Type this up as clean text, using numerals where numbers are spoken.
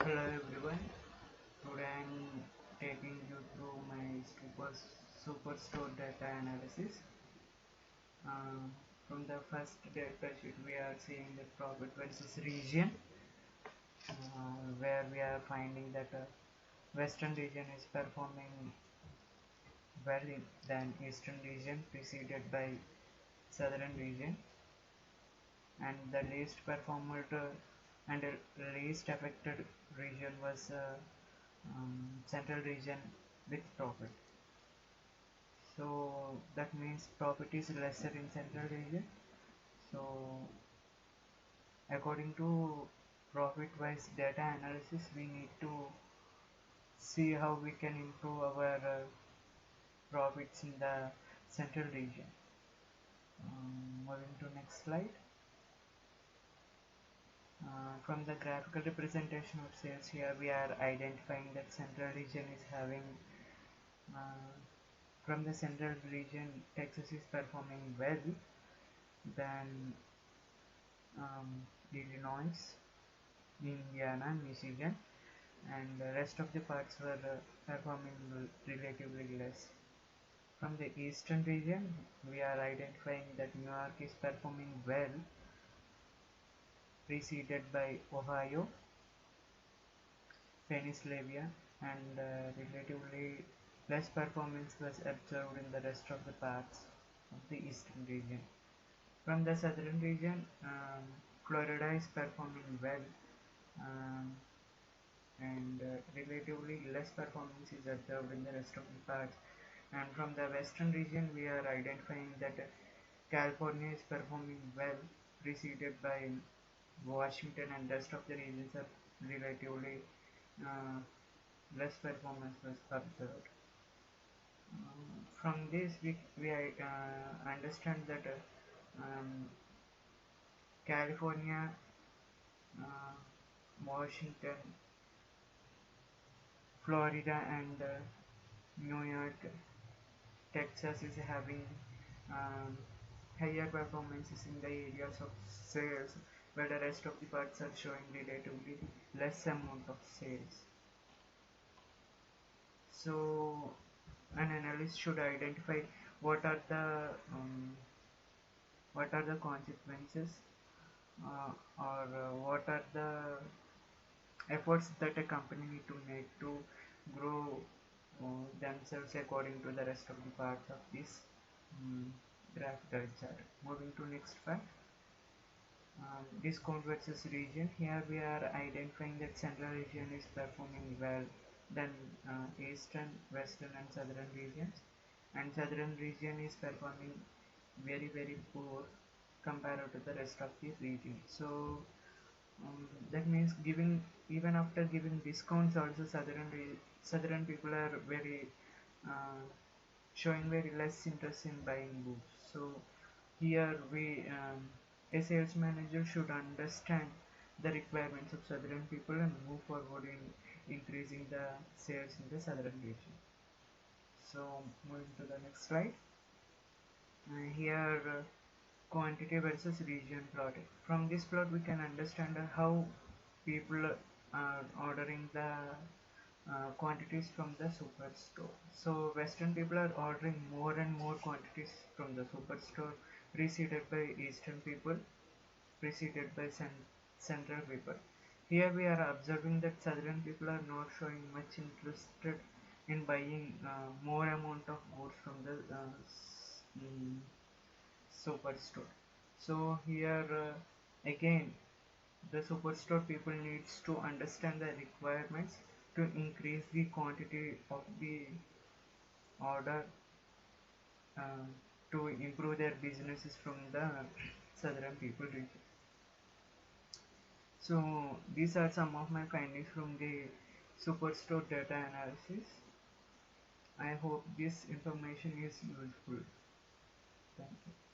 Hello everyone. Today I'm taking you through my superstore data analysis. Uh, from the first data sheet, we are seeing the profit versus region, where we are finding that Western region is performing well than Eastern region, preceded by Southern region, and the least performer and least affected region was Central region with profit. So that means profit is lesser in Central region. So according to profit wise data analysis, we need to see how we can improve our profits in the Central region. Moving to next slide. From the graphical representation of sales, here we are identifying that Central region is having uh, from the Central region, Texas is performing well than Illinois, Indiana, Michigan, and the rest of the parts were performing relatively less. From the eastern region, we are identifying that New York is performing well, preceded by Ohio, Pennsylvania, and relatively less performance was observed in the rest of the parts of the eastern region. From the southern region, Florida is performing well, um, and relatively less performance is observed in the rest of the parts. And from the western region, we are identifying that California is performing well, preceded by Washington, and rest of the regions are relatively uh, less performance was observed. From this, we understand that California, uh, Washington, Florida, and New York, Texas is having um, higher performances in the areas of sales, where the rest of the parts are showing relatively less amount of sales. So an analyst should identify what are the consequences, or what are the efforts that a company need to make to grow themselves according to the rest of the parts of this um, graphical chart. Moving to next fact, discount versus region. Here we are identifying that central region is performing well than eastern, western, and southern regions, and southern region is performing very poor compared to the rest of the region. So that means giving, even after giving discounts also, southern people are very uh, showing very less interest in buying books. So here we a sales manager should understand the requirements of southern people and move forward in increasing the sales in the southern region. So moving to the next slide. Here quantity versus region plot. From this plot we can understand how people are ordering the quantities from the superstore. So western people are ordering more and more quantities from the superstore, preceded by eastern people, preceded by central people. Here we are observing that southern people are not showing much interested in buying more amount of goods from the superstore. So here again the superstore people needs to understand the requirements to increase the quantity of the order, uh, to improve their businesses from the southern people region. So these are some of my findings from the superstore data analysis. I hope this information is useful. Thank you.